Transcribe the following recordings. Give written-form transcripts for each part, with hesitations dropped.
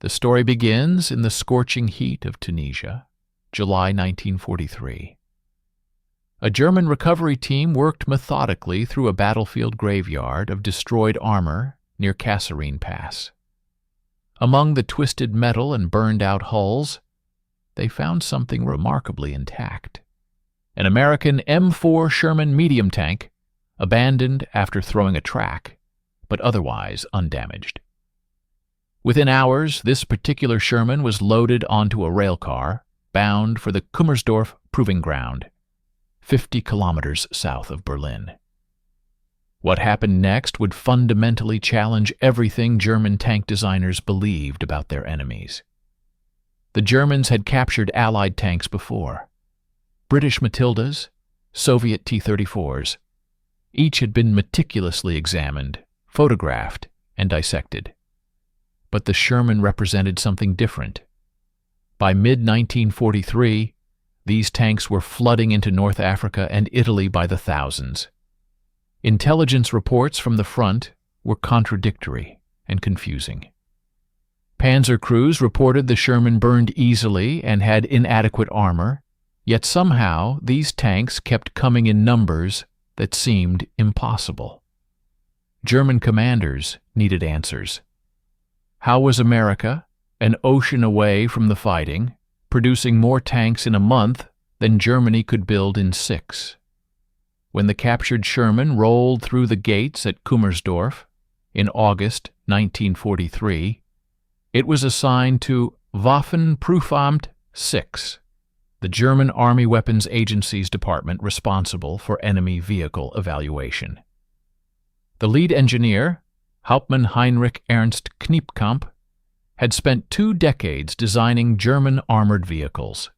The story begins in the scorching heat of Tunisia, July 1943. A German recovery team worked methodically through a battlefield graveyard of destroyed armor near Kasserine Pass. Among the twisted metal and burned-out hulls, they found something remarkably intact. An American M4 Sherman medium tank, abandoned after throwing a track, but otherwise undamaged. Within hours, this particular Sherman was loaded onto a railcar bound for the Kummersdorf Proving Ground, 50 kilometers south of Berlin. What happened next would fundamentally challenge everything German tank designers believed about their enemies. The Germans had captured Allied tanks before. British Matildas, Soviet T-34s. Each had been meticulously examined, photographed, and dissected. But the Sherman represented something different. By mid-1943, these tanks were flooding into North Africa and Italy by the thousands. Intelligence reports from the front were contradictory and confusing. Panzer crews reported the Sherman burned easily and had inadequate armor, yet somehow these tanks kept coming in numbers that seemed impossible. German commanders needed answers. How was America, an ocean away from the fighting, producing more tanks in a month than Germany could build in 6? When the captured Sherman rolled through the gates at Kummersdorf in August 1943, it was assigned to Waffenprüfamt 6, the German Army Weapons Agency's department responsible for enemy vehicle evaluation. The lead engineer, Hauptmann Heinrich Ernst Kniepkamp, had spent 2 decades designing German armored vehicles.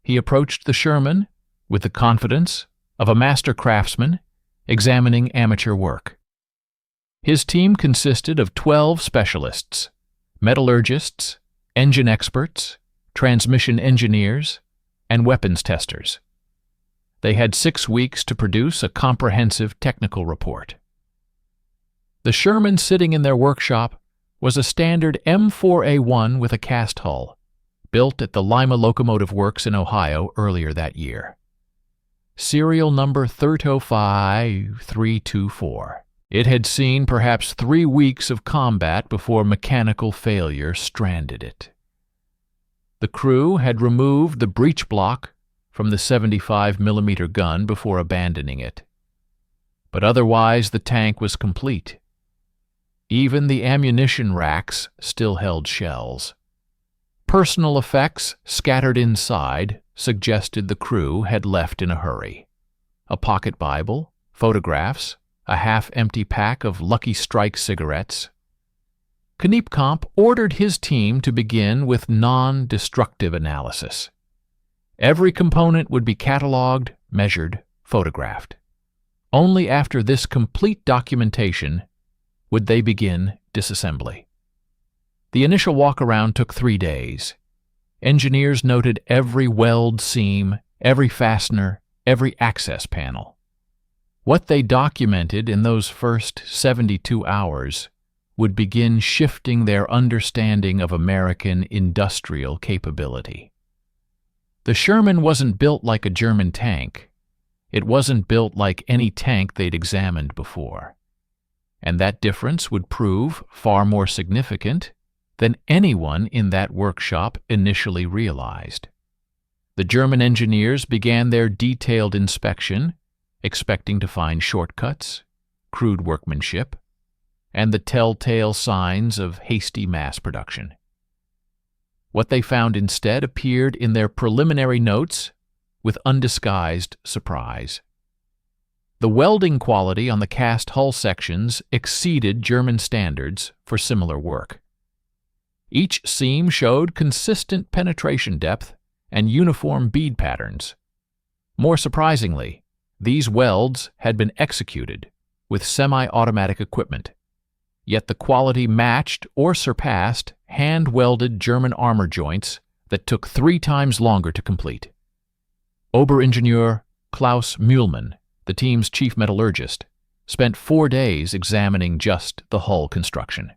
He approached the Sherman with the confidence of a master craftsman examining amateur work. His team consisted of 12 specialists, metallurgists, engine experts, transmission engineers, and weapons testers. They had 6 weeks to produce a comprehensive technical report. The Sherman sitting in their workshop was a standard M4A1 with a cast hull, built at the Lima Locomotive Works in Ohio earlier that year. Serial number 305324. It had seen perhaps 3 weeks of combat before mechanical failure stranded it. The crew had removed the breech block from the 75mm gun before abandoning it. But otherwise the tank was complete. Even the ammunition racks still held shells. Personal effects scattered inside suggested the crew had left in a hurry. A pocket Bible, photographs, a half-empty pack of Lucky Strike cigarettes. Kniepkamp ordered his team to begin with non-destructive analysis. Every component would be catalogued, measured, photographed. Only after this complete documentation would they begin disassembly. The initial walk-around took 3 days. Engineers noted every weld seam, every fastener, every access panel. What they documented in those first 72 hours would begin shifting their understanding of American industrial capability. The Sherman wasn't built like a German tank. It wasn't built like any tank they'd examined before. And that difference would prove far more significant than anyone in that workshop initially realized. The German engineers began their detailed inspection, expecting to find shortcuts, crude workmanship, and the telltale signs of hasty mass production. What they found instead appeared in their preliminary notes with undisguised surprise. The welding quality on the cast hull sections exceeded German standards for similar work. Each seam showed consistent penetration depth and uniform bead patterns. More surprisingly, these welds had been executed with semi-automatic equipment, yet the quality matched or surpassed hand-welded German armor joints that took 3 times longer to complete. Oberingenieur Klaus Mühlmann, the team's chief metallurgist, spent 4 days examining just the hull construction.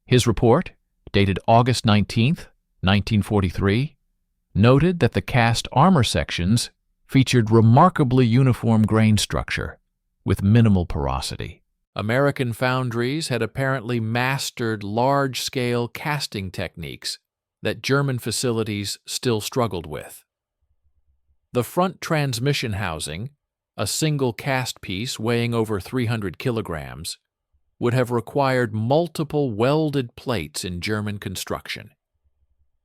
His report, dated August 19, 1943, noted that the cast armor sections featured remarkably uniform grain structure with minimal porosity. American foundries had apparently mastered large-scale casting techniques that German facilities still struggled with. The front transmission housing, a single cast piece weighing over 300 kilograms, would have required multiple welded plates in German construction.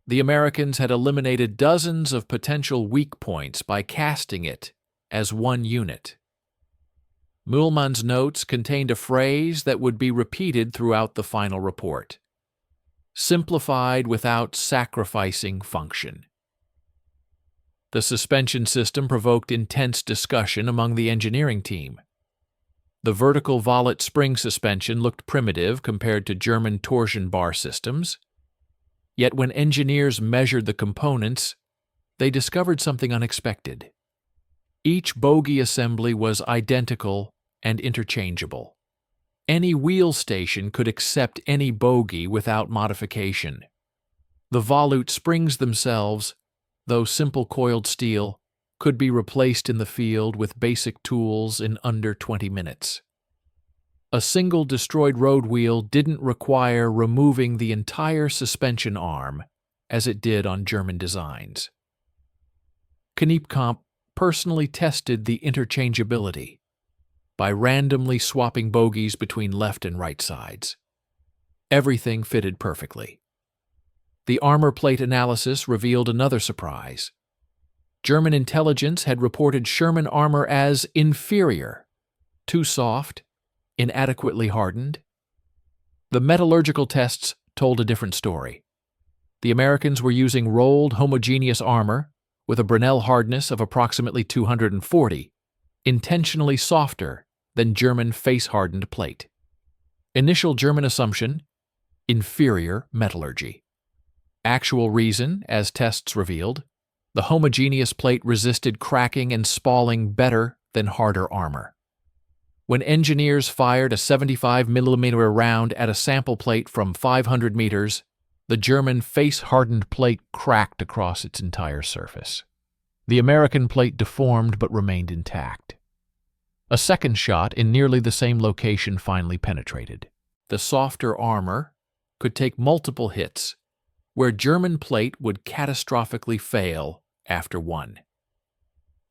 The Americans had eliminated dozens of potential weak points by casting it as one unit. Mühlmann's notes contained a phrase that would be repeated throughout the final report: simplified without sacrificing function. The suspension system provoked intense discussion among the engineering team. The vertical vollet spring suspension looked primitive compared to German torsion bar systems. Yet when engineers measured the components, they discovered something unexpected. Each bogie assembly was identical and interchangeable. Any wheel station could accept any bogie without modification. The volute springs themselves, though simple coiled steel, could be replaced in the field with basic tools in under 20 minutes. A single destroyed road wheel didn't require removing the entire suspension arm, as it did on German designs. Kneipkamp personally tested the interchangeability by randomly swapping bogies between left and right sides. Everything fitted perfectly. The armor plate analysis revealed another surprise. German intelligence had reported Sherman armor as inferior, too soft, inadequately hardened. The metallurgical tests told a different story. The Americans were using rolled homogeneous armor with a Brinell hardness of approximately 240, intentionally softer than German face-hardened plate. Initial German assumption: inferior metallurgy. Actual reason, as tests revealed: the homogeneous plate resisted cracking and spalling better than harder armor. When engineers fired a 75mm round at a sample plate from 500 meters, the German face-hardened plate cracked across its entire surface. The American plate deformed but remained intact. A second shot in nearly the same location finally penetrated. The softer armor could take multiple hits, where German plate would catastrophically fail after one.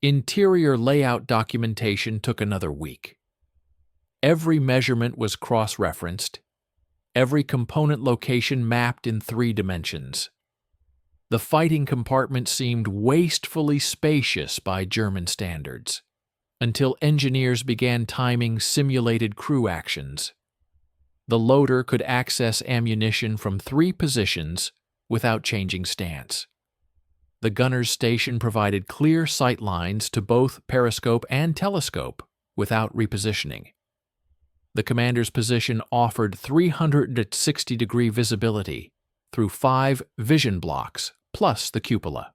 Interior layout documentation took another week. Every measurement was cross-referenced, every component location mapped in 3 dimensions. The fighting compartment seemed wastefully spacious by German standards, until engineers began timing simulated crew actions. The loader could access ammunition from 3 positions without changing stance. The gunner's station provided clear sight lines to both periscope and telescope without repositioning. The commander's position offered 360-degree visibility through 5 vision blocks plus the cupola.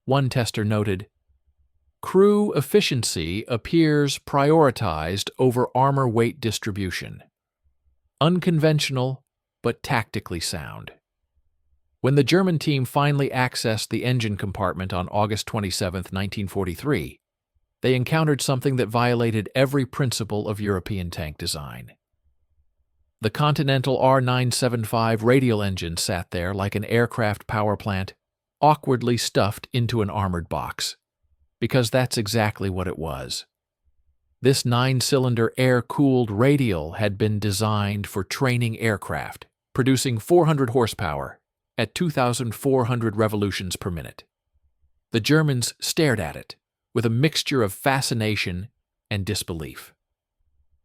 One tester noted, "Crew efficiency appears prioritized over armor weight distribution. Unconventional, but tactically sound." When the German team finally accessed the engine compartment on August 27, 1943, they encountered something that violated every principle of European tank design. The Continental R-975 radial engine sat there like an aircraft power plant, awkwardly stuffed into an armored box. Because that's exactly what it was. This 9-cylinder air-cooled radial had been designed for training aircraft, producing 400 horsepower at 2,400 revolutions per minute. The Germans stared at it with a mixture of fascination and disbelief.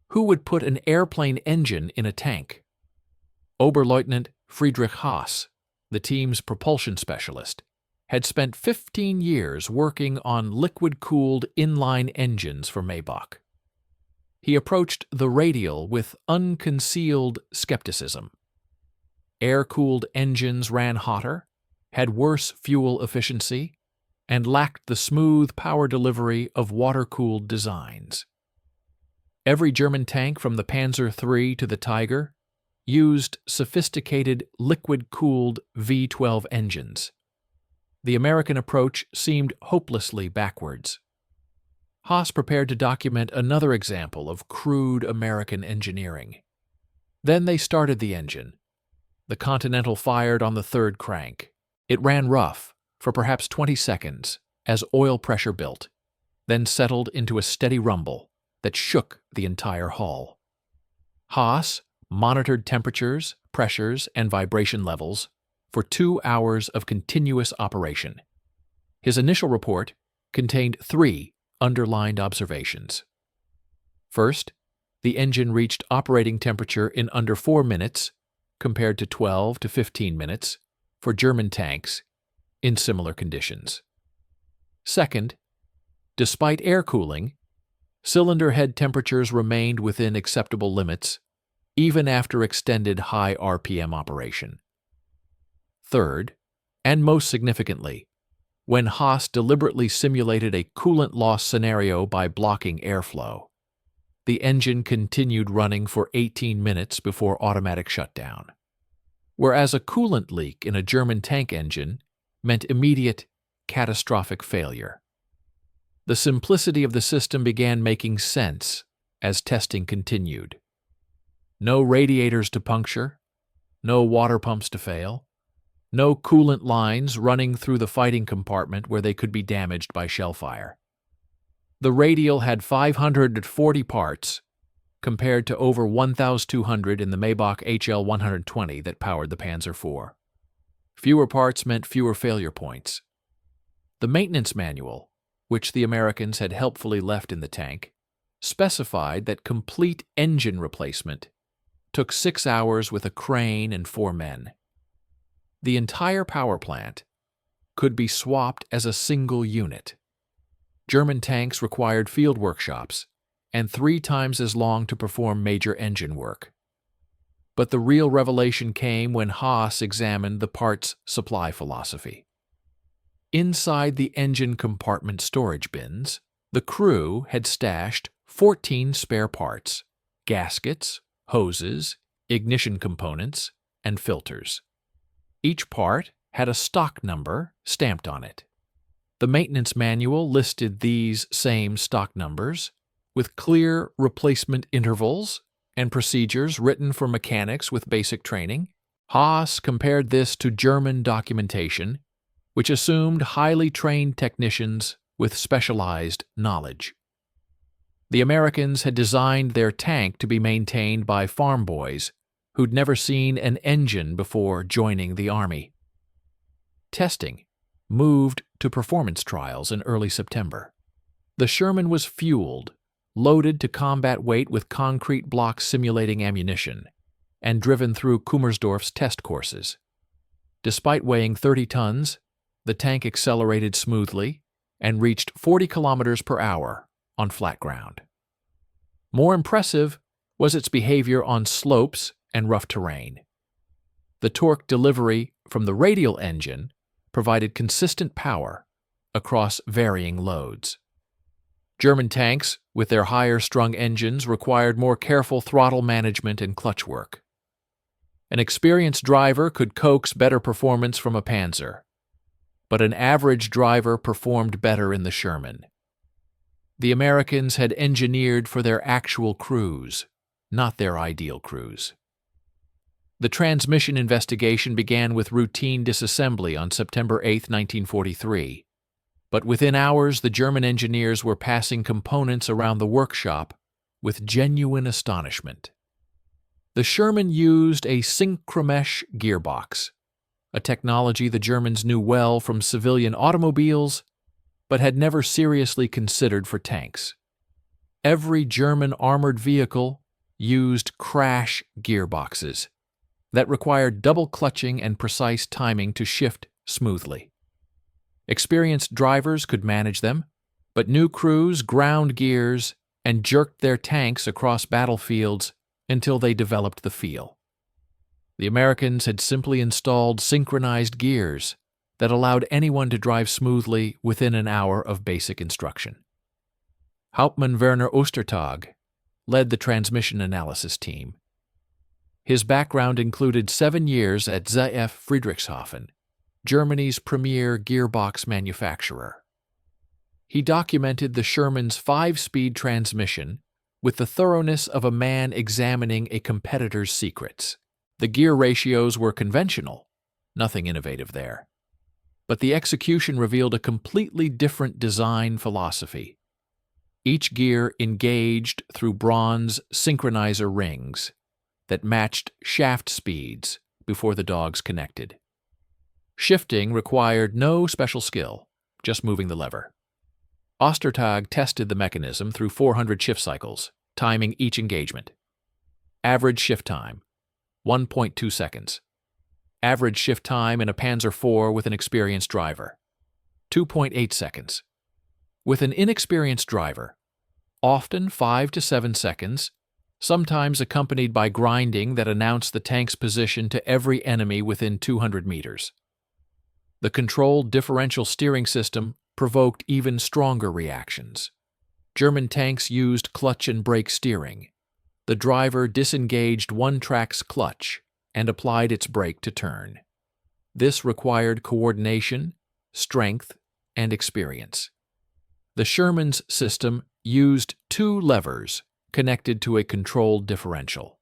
Who would put an airplane engine in a tank? Oberleutnant Friedrich Haas, the team's propulsion specialist, had spent 15 years working on liquid-cooled inline engines for Maybach. He approached the radial with unconcealed skepticism. Air-cooled engines ran hotter, had worse fuel efficiency, and lacked the smooth power delivery of water-cooled designs. Every German tank from the Panzer III to the Tiger used sophisticated liquid-cooled V-12 engines. The American approach seemed hopelessly backwards. Haas prepared to document another example of crude American engineering. Then they started the engine. The Continental fired on the third crank. It ran rough for perhaps 20 seconds as oil pressure built, then settled into a steady rumble that shook the entire hull. Haas monitored temperatures, pressures, and vibration levels for 2 hours of continuous operation. His initial report contained 3 underlined observations. First, the engine reached operating temperature in under 4 minutes, compared to 12 to 15 minutes for German tanks in similar conditions. Second, despite air cooling, cylinder head temperatures remained within acceptable limits, even after extended high RPM operation. Third, and most significantly, when Haas deliberately simulated a coolant loss scenario by blocking airflow, the engine continued running for 18 minutes before automatic shutdown, whereas a coolant leak in a German tank engine meant immediate, catastrophic failure. The simplicity of the system began making sense as testing continued. No radiators to puncture, no water pumps to fail, no coolant lines running through the fighting compartment where they could be damaged by shellfire. The radial had 540 parts, compared to over 1,200 in the Maybach HL-120 that powered the Panzer IV. Fewer parts meant fewer failure points. The maintenance manual, which the Americans had helpfully left in the tank, specified that complete engine replacement took 6 hours with a crane and 4 men. The entire power plant could be swapped as a single unit. German tanks required field workshops and 3 times as long to perform major engine work. But the real revelation came when Haas examined the parts supply philosophy. Inside the engine compartment storage bins, the crew had stashed 14 spare parts, gaskets, hoses, ignition components, and filters. Each part had a stock number stamped on it. The maintenance manual listed these same stock numbers with clear replacement intervals and procedures written for mechanics with basic training. Haas compared this to German documentation, which assumed highly trained technicians with specialized knowledge. The Americans had designed their tank to be maintained by farm boys who'd never seen an engine before joining the Army. Testing moved to performance trials in early September. The Sherman was fueled, loaded to combat weight with concrete blocks simulating ammunition, and driven through Kummersdorf's test courses. Despite weighing 30 tons, the tank accelerated smoothly and reached 40 kilometers per hour on flat ground. More impressive was its behavior on slopes and rough terrain. The torque delivery from the radial engine provided consistent power across varying loads. German tanks, with their higher-strung engines, required more careful throttle management and clutch work. An experienced driver could coax better performance from a Panzer, but an average driver performed better in the Sherman. The Americans had engineered for their actual crews, not their ideal crews. The transmission investigation began with routine disassembly on September 8, 1943, but within hours the German engineers were passing components around the workshop with genuine astonishment. The Sherman used a synchromesh gearbox, a technology the Germans knew well from civilian automobiles but had never seriously considered for tanks. Every German armored vehicle used crash gearboxes that required double clutching and precise timing to shift smoothly. Experienced drivers could manage them, but new crews ground gears and jerked their tanks across battlefields until they developed the feel. The Americans had simply installed synchronized gears that allowed anyone to drive smoothly within an hour of basic instruction. Hauptmann Werner Ostertag led the transmission analysis team. His background included 7 years at ZF Friedrichshafen, Germany's premier gearbox manufacturer. He documented the Sherman's 5-speed transmission with the thoroughness of a man examining a competitor's secrets. The gear ratios were conventional, nothing innovative there. But the execution revealed a completely different design philosophy. Each gear engaged through bronze synchronizer rings that matched shaft speeds before the dogs connected. Shifting required no special skill, just moving the lever. Ostertag tested the mechanism through 400 shift cycles, timing each engagement. Average shift time, 1.2 seconds. Average shift time in a Panzer IV with an experienced driver, 2.8 seconds. With an inexperienced driver, often 5 to 7 seconds, sometimes accompanied by grinding that announced the tank's position to every enemy within 200 meters. The controlled differential steering system provoked even stronger reactions. German tanks used clutch and brake steering. The driver disengaged one track's clutch and applied its brake to turn. This required coordination, strength, and experience. The Sherman's system used 2 levers connected to a controlled differential.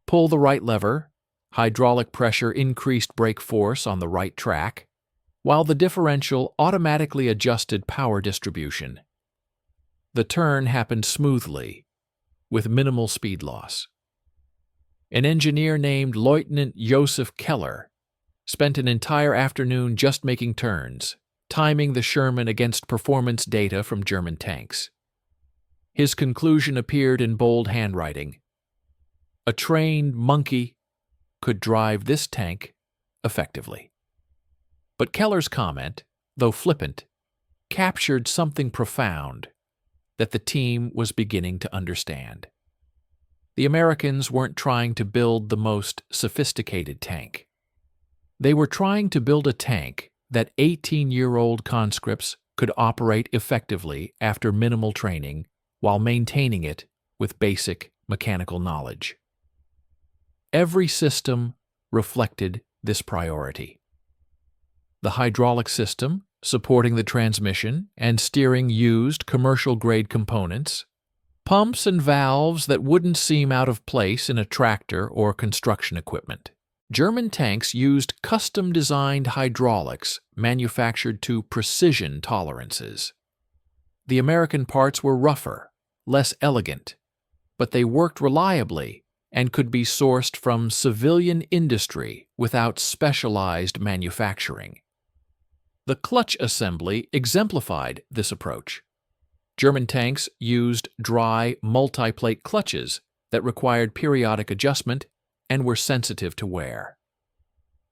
Pull the right lever, hydraulic pressure increased brake force on the right track, while the differential automatically adjusted power distribution. The turn happened smoothly, with minimal speed loss. An engineer named Lieutenant Joseph Keller spent an entire afternoon just making turns, timing the Sherman against performance data from German tanks. His conclusion appeared in bold handwriting. A trained monkey could drive this tank effectively. But Keller's comment, though flippant, captured something profound that the team was beginning to understand. The Americans weren't trying to build the most sophisticated tank. They were trying to build a tank that 18-year-old conscripts could operate effectively after minimal training while maintaining it with basic mechanical knowledge. Every system reflected this priority. The hydraulic system, supporting the transmission and steering, used commercial-grade components, pumps and valves that wouldn't seem out of place in a tractor or construction equipment. German tanks used custom-designed hydraulics manufactured to precision tolerances. The American parts were rougher, less elegant, but they worked reliably and could be sourced from civilian industry without specialized manufacturing. The clutch assembly exemplified this approach. German tanks used dry, multi-plate clutches that required periodic adjustment and were sensitive to wear.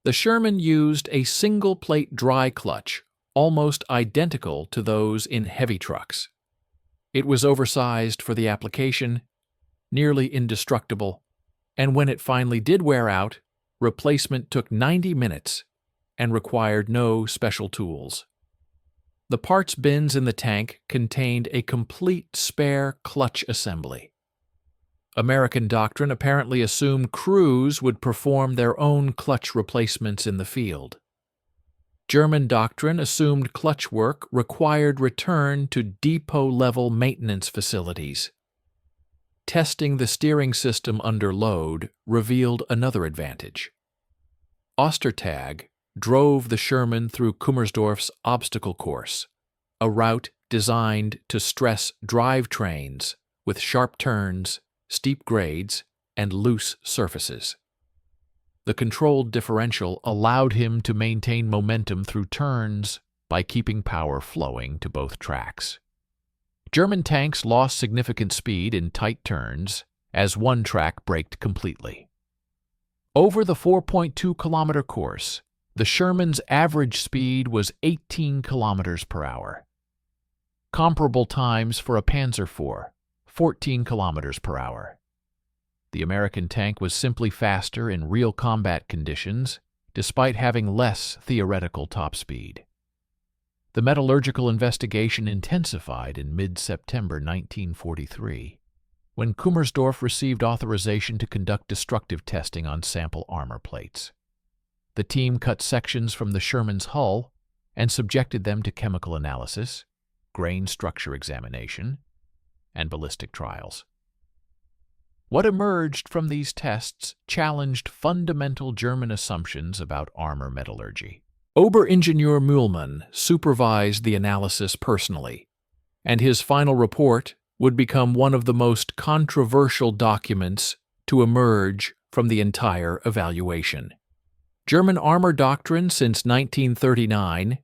The Sherman used a single-plate dry clutch, almost identical to those in heavy trucks. It was oversized for the application, nearly indestructible, and when it finally did wear out, replacement took 90 minutes and required no special tools. The parts bins in the tank contained a complete spare clutch assembly. American doctrine apparently assumed crews would perform their own clutch replacements in the field. German doctrine assumed clutch work required return to depot-level maintenance facilities. Testing the steering system under load revealed another advantage. Ostertag drove the Sherman through Kummersdorf's obstacle course, a route designed to stress drivetrains with sharp turns, steep grades, and loose surfaces. The controlled differential allowed him to maintain momentum through turns by keeping power flowing to both tracks. German tanks lost significant speed in tight turns as one track braked completely. Over the 4.2-kilometer course, the Sherman's average speed was 18 kilometers per hour. Comparable times for a Panzer IV, 14 kilometers per hour. The American tank was simply faster in real combat conditions, despite having less theoretical top speed. The metallurgical investigation intensified in mid-September 1943. when Kummersdorf received authorization to conduct destructive testing on sample armor plates. The team cut sections from the Sherman's hull and subjected them to chemical analysis, grain structure examination, and ballistic trials. What emerged from these tests challenged fundamental German assumptions about armor metallurgy. Oberingenieur Mühlmann supervised the analysis personally, and his final report would become one of the most controversial documents to emerge from the entire evaluation. German armor doctrine since 1939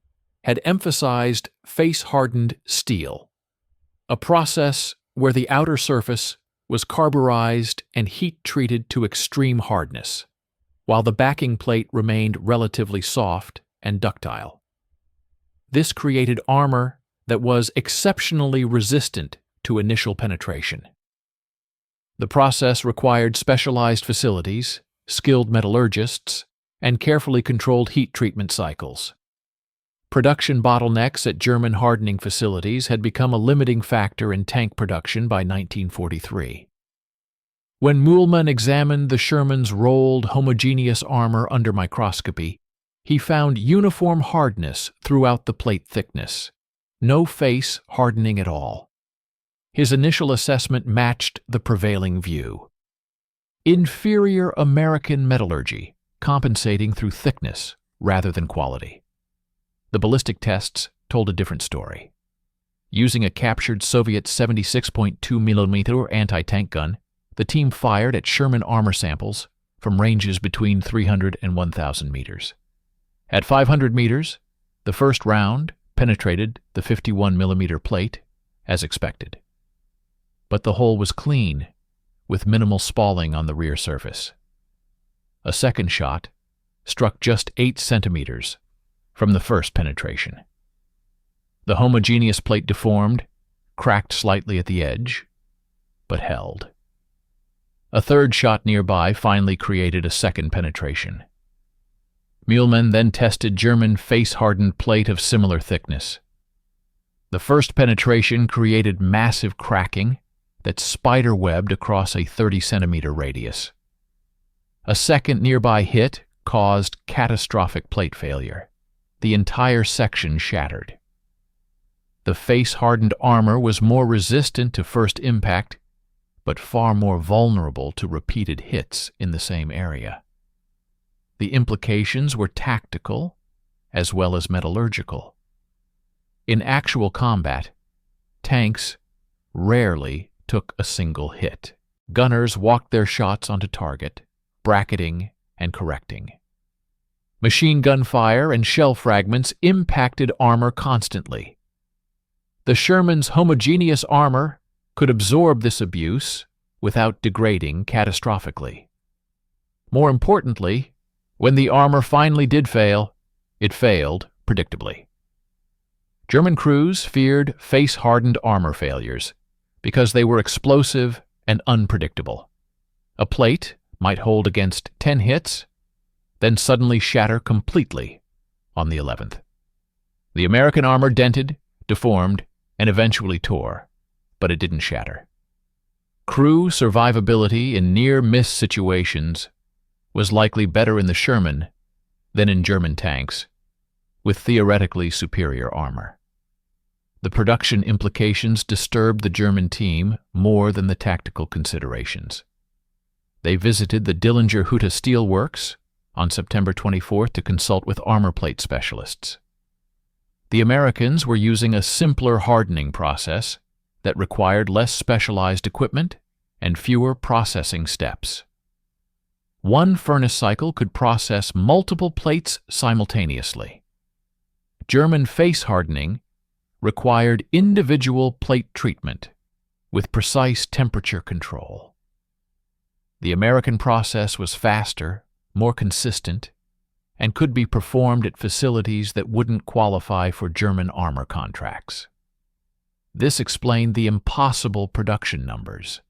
had emphasized face-hardened steel, a process where the outer surface was carburized and heat-treated to extreme hardness, while the backing plate remained relatively soft and ductile. This created armor that was exceptionally resistant to initial penetration. The process required specialized facilities, skilled metallurgists, and carefully controlled heat treatment cycles. Production bottlenecks at German hardening facilities had become a limiting factor in tank production by 1943. When Mühlmann examined the Sherman's rolled, homogeneous armor under microscopy, he found uniform hardness throughout the plate thickness, no face hardening at all. His initial assessment matched the prevailing view. Inferior American metallurgy, compensating through thickness rather than quality. The ballistic tests told a different story. Using a captured Soviet 76.2mm anti-tank gun, the team fired at Sherman armor samples from ranges between 300 and 1,000 meters. At 500 meters, the first round penetrated the 51mm plate as expected. But the hole was clean, with minimal spalling on the rear surface. A second shot struck just 8 centimeters from the first penetration. The homogeneous plate deformed, cracked slightly at the edge, but held. A third shot nearby finally created a second penetration. Mühlmann then tested German face-hardened plate of similar thickness. The first penetration created massive cracking that spider-webbed across a 30-centimeter radius. A second nearby hit caused catastrophic plate failure. The entire section shattered. The face-hardened armor was more resistant to first impact, but far more vulnerable to repeated hits in the same area. The implications were tactical as well as metallurgical. In actual combat, tanks rarely took a single hit. Gunners walked their shots onto target, bracketing and correcting. Machine gun fire and shell fragments impacted armor constantly. The Sherman's homogeneous armor could absorb this abuse without degrading catastrophically. More importantly, when the armor finally did fail, it failed predictably. German crews feared face-hardened armor failures because they were explosive and unpredictable. A plate might hold against 10 hits, then suddenly shatter completely on the 11th. The American armor dented, deformed, and eventually tore, but it didn't shatter. Crew survivability in near-miss situations was likely better in the Sherman than in German tanks, with theoretically superior armor. The production implications disturbed the German team more than the tactical considerations. They visited the Dillinger-Hütte Steel Works on September 24th to consult with armor plate specialists. The Americans were using a simpler hardening process that required less specialized equipment and fewer processing steps. One furnace cycle could process multiple plates simultaneously. German face hardening required individual plate treatment with precise temperature control. The American process was faster, more consistent, and could be performed at facilities that wouldn't qualify for German armor contracts. This explained the impossible production numbers.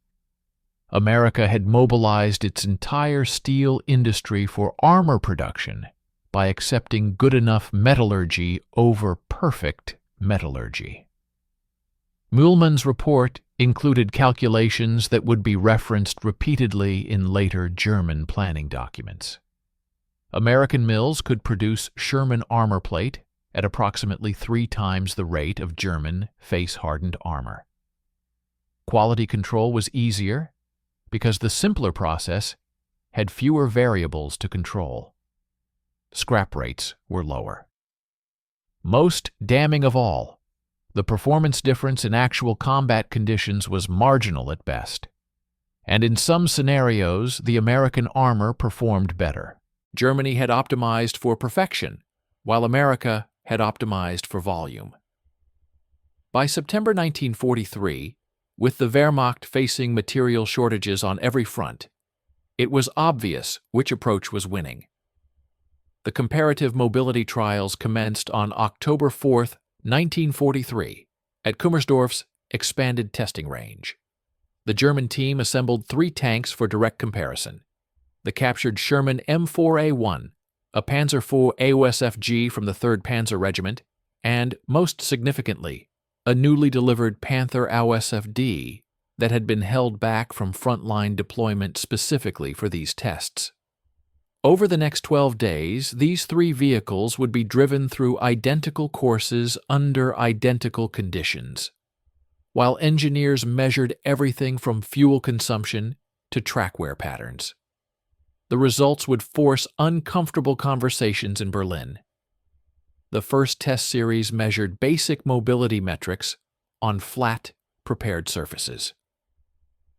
America had mobilized its entire steel industry for armor production by accepting good enough metallurgy over perfect metallurgy. Mühlmann's report included calculations that would be referenced repeatedly in later German planning documents. American mills could produce Sherman armor plate at approximately 3 times the rate of German face-hardened armor. Quality control was easier because the simpler process had fewer variables to control. Scrap rates were lower. Most damning of all, the performance difference in actual combat conditions was marginal at best, and in some scenarios the American armor performed better. Germany had optimized for perfection, while America had optimized for volume. By September 1943, with the Wehrmacht facing material shortages on every front, it was obvious which approach was winning. The comparative mobility trials commenced on October 4, 1943, at Kummersdorf's expanded testing range. The German team assembled 3 tanks for direct comparison: the captured Sherman M4A1, a Panzer IV AOSFG from the 3rd Panzer Regiment, and, most significantly, a newly delivered Panther AOSFD that had been held back from frontline deployment specifically for these tests. Over the next 12 days, these 3 vehicles would be driven through identical courses under identical conditions, while engineers measured everything from fuel consumption to track wear patterns. The results would force uncomfortable conversations in Berlin. The first test series measured basic mobility metrics on flat, prepared surfaces.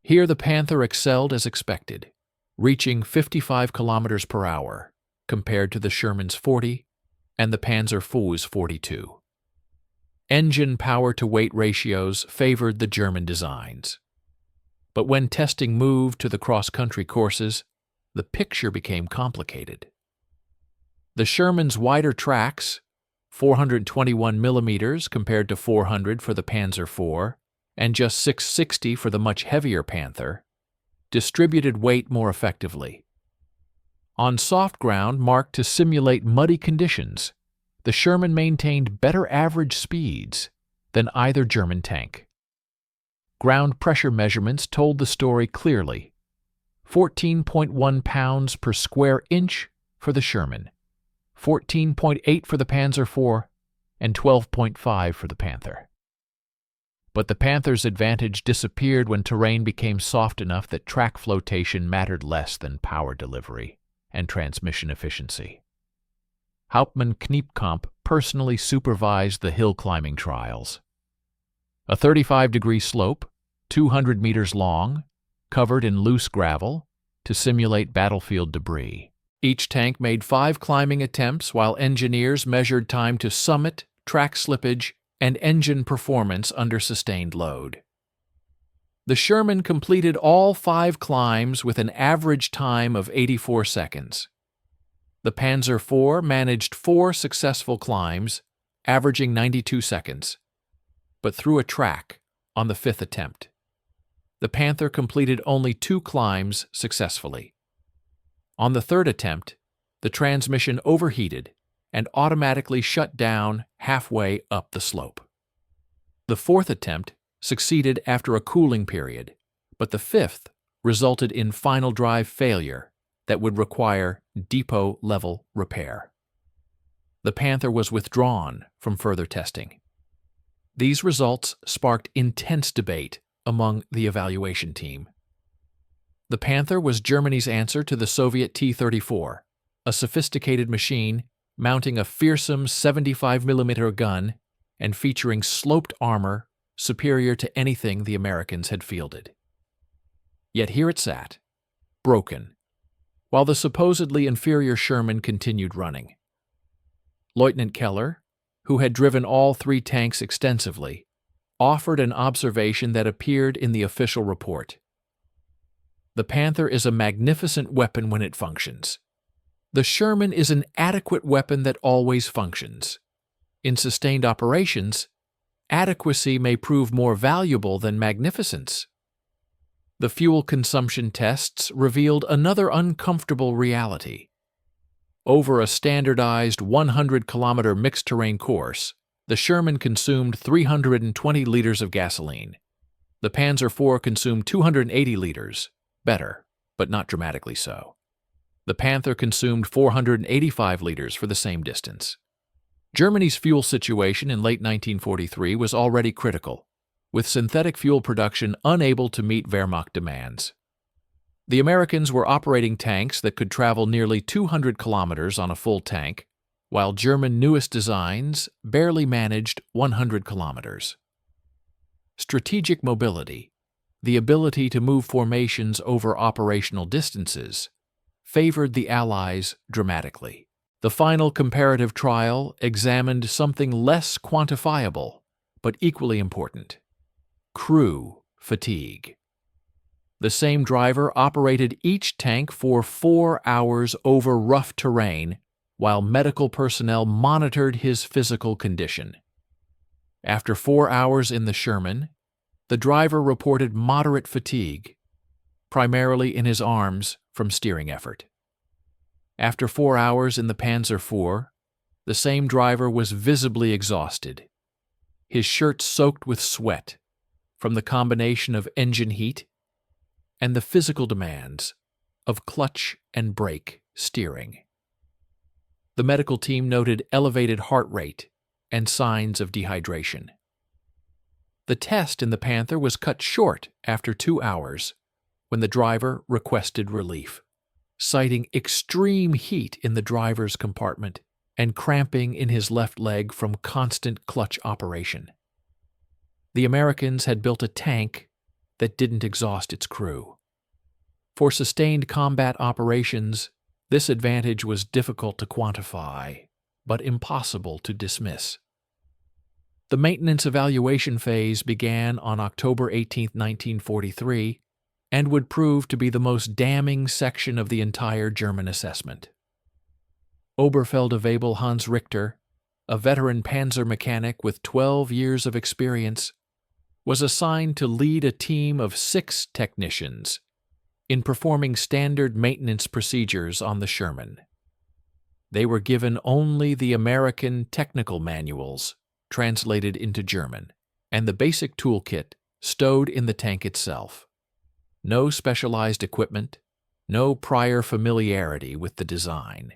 Here the Panther excelled as expected, reaching 55 kilometers per hour, compared to the Sherman's 40 and the Panzer IV's 42. Engine power-to-weight ratios favored the German designs. But when testing moved to the cross-country courses, the picture became complicated. The Sherman's wider tracks, 421 millimeters compared to 400 for the Panzer IV, and just 660 for the much heavier Panther, distributed weight more effectively. On soft ground marked to simulate muddy conditions, the Sherman maintained better average speeds than either German tank. Ground pressure measurements told the story clearly: 14.1 pounds per square inch for the Sherman, 14.8 for the Panzer IV, and 12.5 for the Panther. But the Panther's advantage disappeared when terrain became soft enough that track flotation mattered less than power delivery and transmission efficiency. Hauptmann Kniepkamp personally supervised the hill climbing trials. A 35-degree slope, 200 meters long, covered in loose gravel to simulate battlefield debris. Each tank made 5 climbing attempts while engineers measured time to summit, track slippage, and engine performance under sustained load. The Sherman completed all 5 climbs with an average time of 84 seconds. The Panzer IV managed 4 successful climbs, averaging 92 seconds, but threw a track on the 5th attempt. The Panther completed only 2 climbs successfully. On the 3rd attempt, the transmission overheated and automatically shut down halfway up the slope. The 4th attempt succeeded after a cooling period, but the 5th resulted in final drive failure that would require depot-level repair. The Panther was withdrawn from further testing. These results sparked intense debate among the evaluation team. The Panther was Germany's answer to the Soviet T-34, a sophisticated machine mounting a fearsome 75mm gun and featuring sloped armor superior to anything the Americans had fielded. Yet here it sat, broken, while the supposedly inferior Sherman continued running. Lieutenant Keller, who had driven all 3 tanks extensively, offered an observation that appeared in the official report. The Panther is a magnificent weapon when it functions. The Sherman is an adequate weapon that always functions. In sustained operations, adequacy may prove more valuable than magnificence. The fuel consumption tests revealed another uncomfortable reality. Over a standardized 100-kilometer mixed-terrain course, The Sherman consumed 320 liters of gasoline. The Panzer IV consumed 280 liters, better, but not dramatically so. The Panther consumed 485 liters for the same distance. Germany's fuel situation in late 1943 was already critical, with synthetic fuel production unable to meet Wehrmacht demands. The Americans were operating tanks that could travel nearly 200 kilometers on a full tank, while German newest designs barely managed 100 kilometers. Strategic mobility, the ability to move formations over operational distances, favored the Allies dramatically. The final comparative trial examined something less quantifiable, but equally important: crew fatigue. The same driver operated each tank for 4 hours over rough terrain, while medical personnel monitored his physical condition. After 4 hours in the Sherman, the driver reported moderate fatigue, primarily in his arms from steering effort. After 4 hours in the Panzer IV, the same driver was visibly exhausted, his shirt soaked with sweat from the combination of engine heat and the physical demands of clutch and brake steering. The medical team noted elevated heart rate and signs of dehydration. The test in the Panther was cut short after 2 hours when the driver requested relief, citing extreme heat in the driver's compartment and cramping in his left leg from constant clutch operation. The Americans had built a tank that didn't exhaust its crew. For sustained combat operations, this advantage was difficult to quantify, but impossible to dismiss. The maintenance evaluation phase began on October 18, 1943, and would prove to be the most damning section of the entire German assessment. Oberfeldwebel Hans Richter, a veteran panzer mechanic with 12 years of experience, was assigned to lead a team of 6 technicians in performing standard maintenance procedures on the Sherman. They were given only the American technical manuals, translated into German, and the basic toolkit stowed in the tank itself. No specialized equipment, no prior familiarity with the design.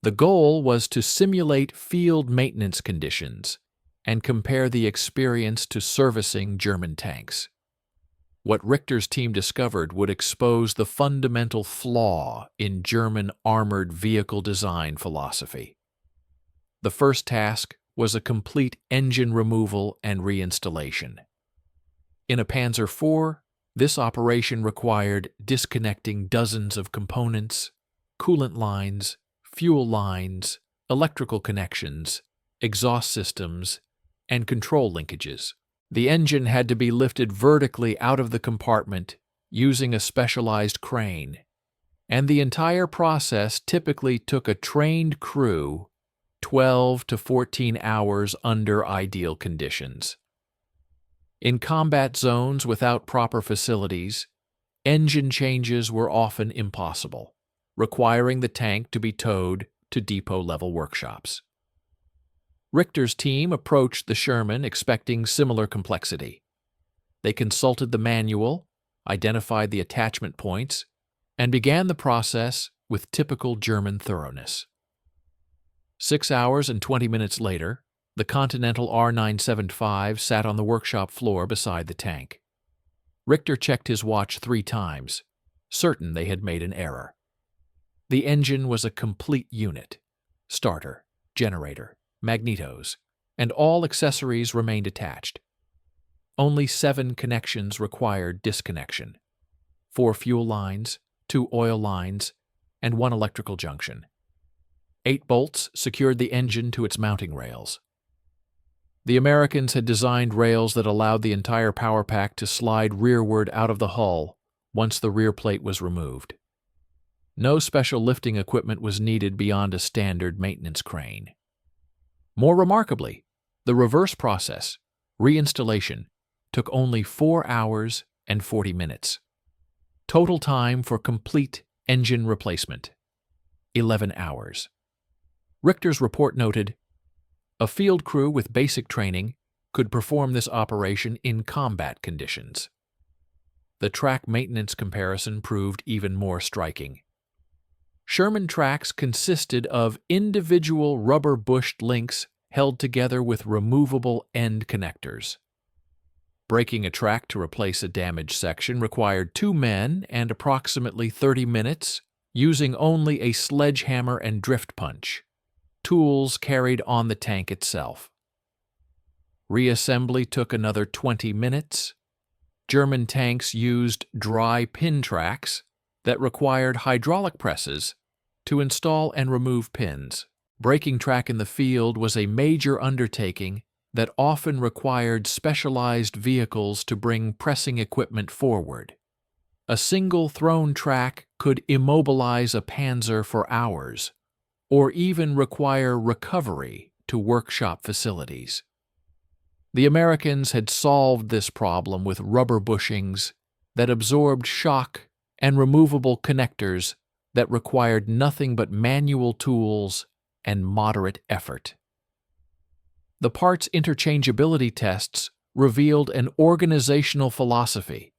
The goal was to simulate field maintenance conditions and compare the experience to servicing German tanks. What Richter's team discovered would expose the fundamental flaw in German armored vehicle design philosophy. The first task was a complete engine removal and reinstallation. In a Panzer IV, this operation required disconnecting dozens of components, coolant lines, fuel lines, electrical connections, exhaust systems, and control linkages. The engine had to be lifted vertically out of the compartment using a specialized crane, and the entire process typically took a trained crew 12 to 14 hours under ideal conditions. In combat zones without proper facilities, engine changes were often impossible, requiring the tank to be towed to depot-level workshops. Richter's team approached the Sherman expecting similar complexity. They consulted the manual, identified the attachment points, and began the process with typical German thoroughness. 6 hours and 20 minutes later, the Continental R-975 sat on the workshop floor beside the tank. Richter checked his watch 3 times, certain they had made an error. The engine was a complete unit: starter, generator, magnetos, and all accessories remained attached. Only 7 connections required disconnection: 4 fuel lines, 2 oil lines, and 1 electrical junction. 8 bolts secured the engine to its mounting rails. The Americans had designed rails that allowed the entire power pack to slide rearward out of the hull once the rear plate was removed. No special lifting equipment was needed beyond a standard maintenance crane. More remarkably, the reverse process, reinstallation, took only 4 hours and 40 minutes. Total time for complete engine replacement: 11 hours. Richter's report noted, A field crew with basic training could perform this operation in combat conditions. The track maintenance comparison proved even more striking. Sherman tracks consisted of individual rubber-bushed links held together with removable end connectors. Breaking a track to replace a damaged section required 2 men and approximately 30 minutes, using only a sledgehammer and drift punch, tools carried on the tank itself. Reassembly took another 20 minutes. German tanks used dry pin tracks that required hydraulic presses to install and remove pins. Breaking track in the field was a major undertaking that often required specialized vehicles to bring pressing equipment forward. A single thrown track could immobilize a panzer for hours, or even require recovery to workshop facilities. The Americans had solved this problem with rubber bushings that absorbed shock and removable connectors that required nothing but manual tools and moderate effort. The parts interchangeability tests revealed an organizational philosophy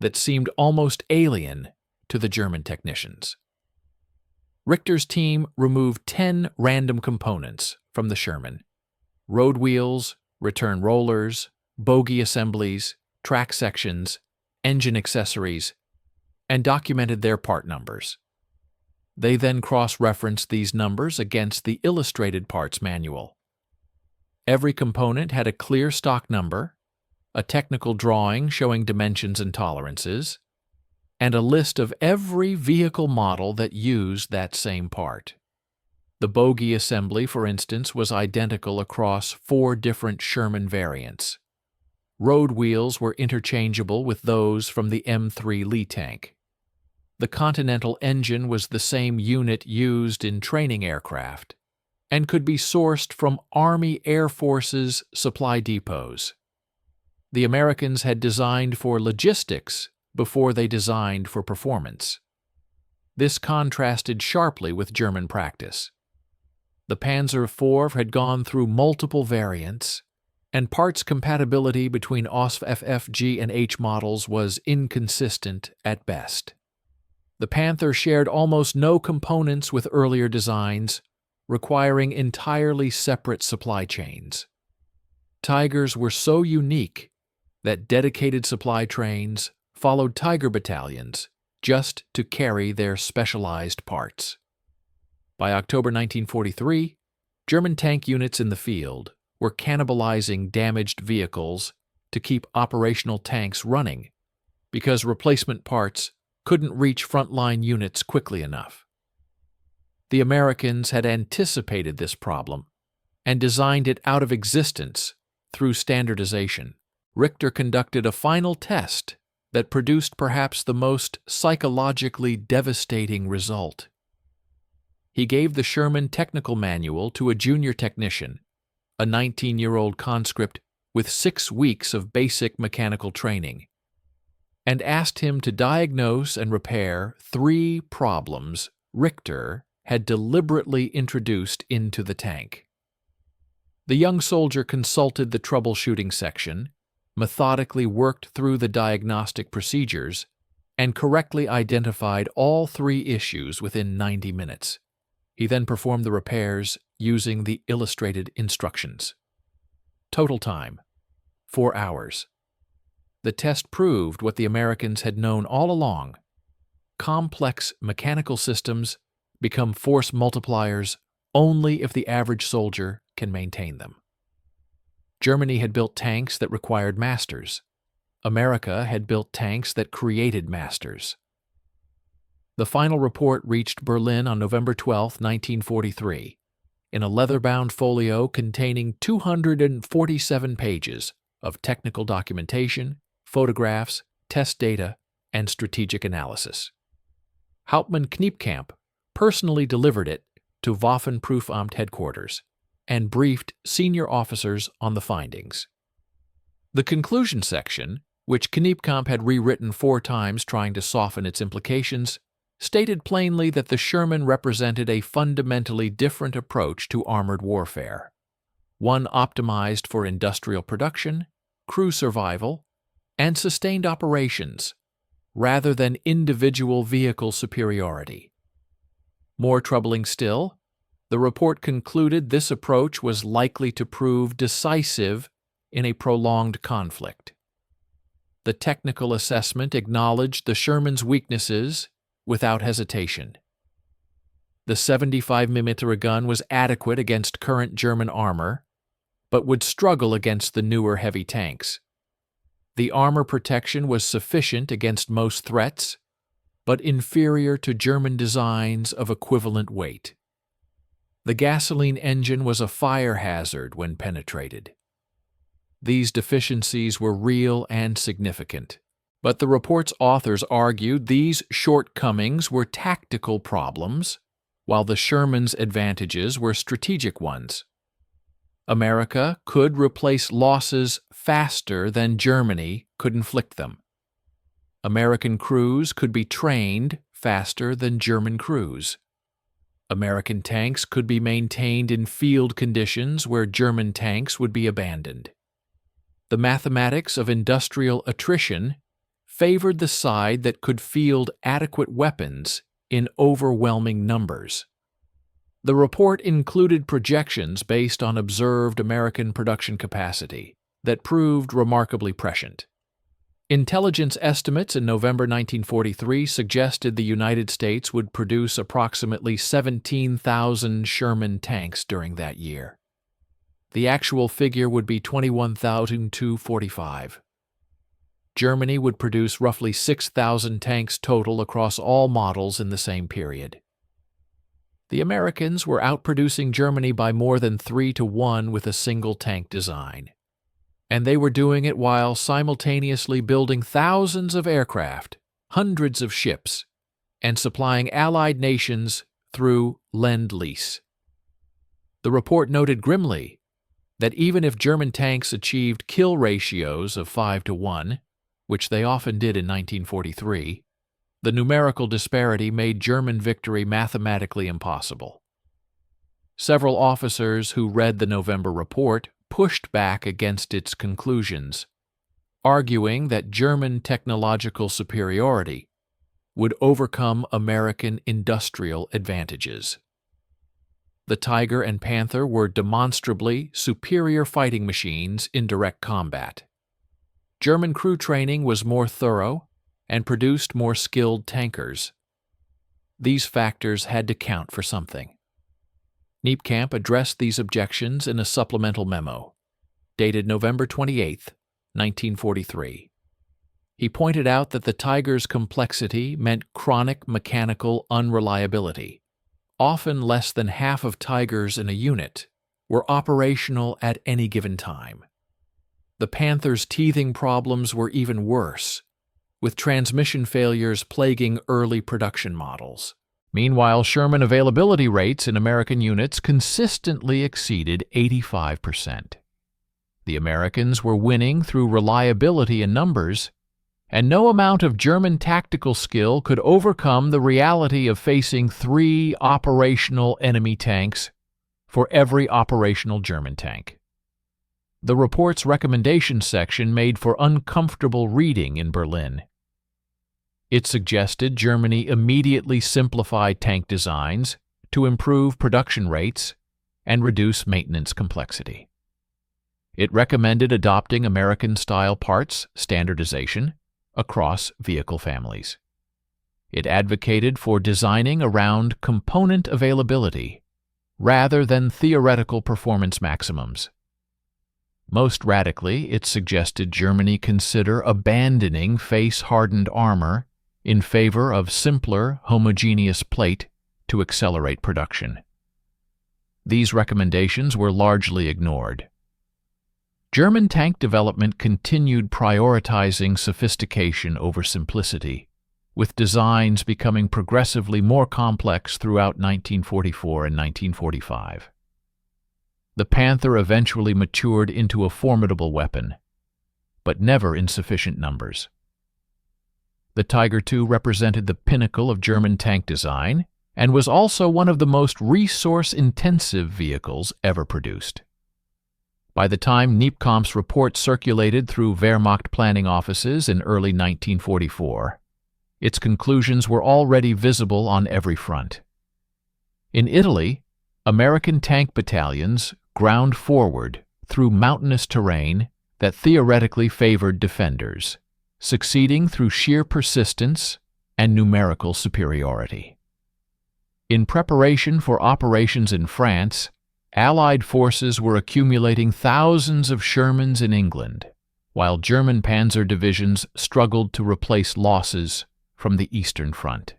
that seemed almost alien to the German technicians. Richter's team removed 10 random components from the Sherman: road wheels, return rollers, bogie assemblies, track sections, engine accessories, and documented their part numbers. They then cross-referenced these numbers against the illustrated parts manual. Every component had a clear stock number, a technical drawing showing dimensions and tolerances, and a list of every vehicle model that used that same part. The bogie assembly, for instance, was identical across 4 different Sherman variants. Road wheels were interchangeable with those from the M3 Lee tank. The Continental engine was the same unit used in training aircraft and could be sourced from Army Air Force's supply depots. The Americans had designed for logistics before they designed for performance. This contrasted sharply with German practice. The Panzer IV had gone through multiple variants, and parts compatibility between OSF FF, G, and H models was inconsistent at best. The Panther shared almost no components with earlier designs, requiring entirely separate supply chains. Tigers were so unique that dedicated supply trains followed Tiger battalions just to carry their specialized parts. By October 1943, German tank units in the field were cannibalizing damaged vehicles to keep operational tanks running because replacement parts couldn't reach frontline units quickly enough. The Americans had anticipated this problem and designed it out of existence through standardization. Richter conducted a final test that produced perhaps the most psychologically devastating result. He gave the Sherman technical manual to a junior technician, a 19-year-old conscript with 6 weeks of basic mechanical training, and asked him to diagnose and repair 3 problems Richter had deliberately introduced into the tank. The young soldier consulted the troubleshooting section, methodically worked through the diagnostic procedures, and correctly identified all 3 issues within 90 minutes. He then performed the repairs using the illustrated instructions. Total time: 4 hours. The test proved what the Americans had known all along: complex mechanical systems become force multipliers only if the average soldier can maintain them. Germany had built tanks that required masters. America had built tanks that created masters. The final report reached Berlin on November 12, 1943, in a leather-bound folio containing 247 pages of technical documentation, photographs, test data, and strategic analysis. Hauptmann Kniepkamp personally delivered it to Waffenprüfamt headquarters and briefed senior officers on the findings. The conclusion section, which Kniepkamp had rewritten 4 times trying to soften its implications, stated plainly that the Sherman represented a fundamentally different approach to armored warfare. one optimized for industrial production, crew survival, and sustained operations, rather than individual vehicle superiority. More troubling still, the report concluded this approach was likely to prove decisive in a prolonged conflict. The technical assessment acknowledged the Sherman's weaknesses without hesitation. The 75mm gun was adequate against current German armor, but would struggle against the newer heavy tanks. The armor protection was sufficient against most threats, but inferior to German designs of equivalent weight. The gasoline engine was a fire hazard when penetrated. These deficiencies were real and significant, but the report's authors argued these shortcomings were tactical problems, while the Sherman's advantages were strategic ones. America could replace losses faster than Germany could inflict them. American crews could be trained faster than German crews. American tanks could be maintained in field conditions where German tanks would be abandoned. The mathematics of industrial attrition favored the side that could field adequate weapons in overwhelming numbers. The report included projections based on observed American production capacity that proved remarkably prescient. Intelligence estimates in November 1943 suggested the United States would produce approximately 17,000 Sherman tanks during that year. The actual figure would be 21,245. Germany would produce roughly 6,000 tanks total across all models in the same period. The Americans were outproducing Germany by more than 3-to-1 with a single tank design. And they were doing it while simultaneously building thousands of aircraft, hundreds of ships, and supplying allied nations through Lend-Lease. The report noted grimly that even if German tanks achieved kill ratios of 5-to-1, which they often did in 1943, the numerical disparity made German victory mathematically impossible. Several officers who read the November report pushed back against its conclusions, arguing that German technological superiority would overcome American industrial advantages. The Tiger and Panther were demonstrably superior fighting machines in direct combat. German crew training was more thorough and produced more skilled tankers. These factors had to count for something. Niekamp addressed these objections in a supplemental memo, dated November 28, 1943. He pointed out that the Tiger's complexity meant chronic mechanical unreliability. Often less than half of Tigers in a unit were operational at any given time. The Panther's teething problems were even worse, with transmission failures plaguing early production models. Meanwhile, Sherman availability rates in American units consistently exceeded 85%. The Americans were winning through reliability in numbers, and no amount of German tactical skill could overcome the reality of facing 3 operational enemy tanks for every operational German tank. The report's recommendation section made for uncomfortable reading in Berlin. It suggested Germany immediately simplify tank designs to improve production rates and reduce maintenance complexity. It recommended adopting American-style parts standardization across vehicle families. It advocated for designing around component availability rather than theoretical performance maximums. Most radically, it suggested Germany consider abandoning face-hardened armor in favor of simpler, homogeneous plate to accelerate production. These recommendations were largely ignored. German tank development continued prioritizing sophistication over simplicity, with designs becoming progressively more complex throughout 1944 and 1945. The Panther eventually matured into a formidable weapon, but never in sufficient numbers. The Tiger II represented the pinnacle of German tank design and was also one of the most resource-intensive vehicles ever produced. By the time Neepkamp's report circulated through Wehrmacht planning offices in early 1944, its conclusions were already visible on every front. In Italy, American tank battalions ground forward through mountainous terrain that theoretically favored defenders, succeeding through sheer persistence and numerical superiority. In preparation for operations in France, Allied forces were accumulating thousands of Shermans in England, while German panzer divisions struggled to replace losses from the Eastern Front.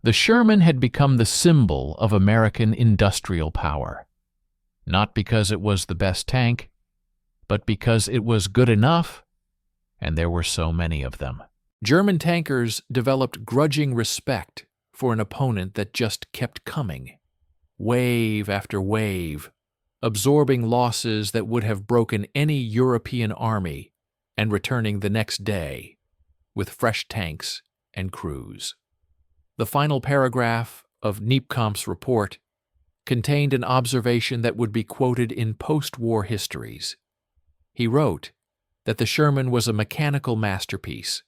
The Sherman had become the symbol of American industrial power, not because it was the best tank, but because it was good enough, and there were so many of them. German tankers developed grudging respect for an opponent that just kept coming, wave after wave, absorbing losses that would have broken any European army and returning the next day with fresh tanks and crews. The final paragraph of Neepkamp's report contained an observation that would be quoted in post-war histories. He wrote that the Sherman was a mechanical masterpiece,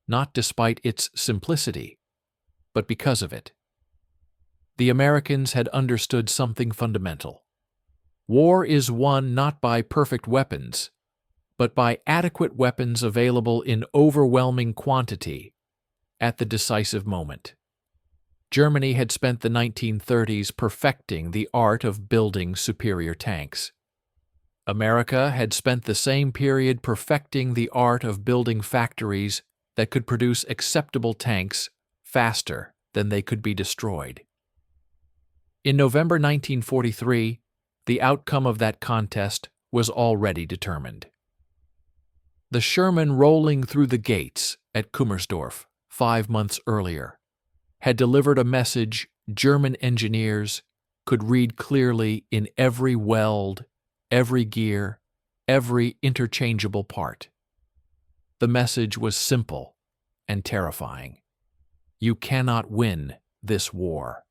not despite its simplicity, but because of it. The Americans had understood something fundamental. War is won not by perfect weapons, but by adequate weapons available in overwhelming quantity at the decisive moment. Germany had spent the 1930s perfecting the art of building superior tanks. America had spent the same period perfecting the art of building factories that could produce acceptable tanks faster than they could be destroyed. In November 1943, the outcome of that contest was already determined. The Sherman rolling through the gates at Kummersdorf 5 months earlier had delivered a message German engineers could read clearly in every weld, every gear, every interchangeable part. The message was simple and terrifying. You cannot win this war.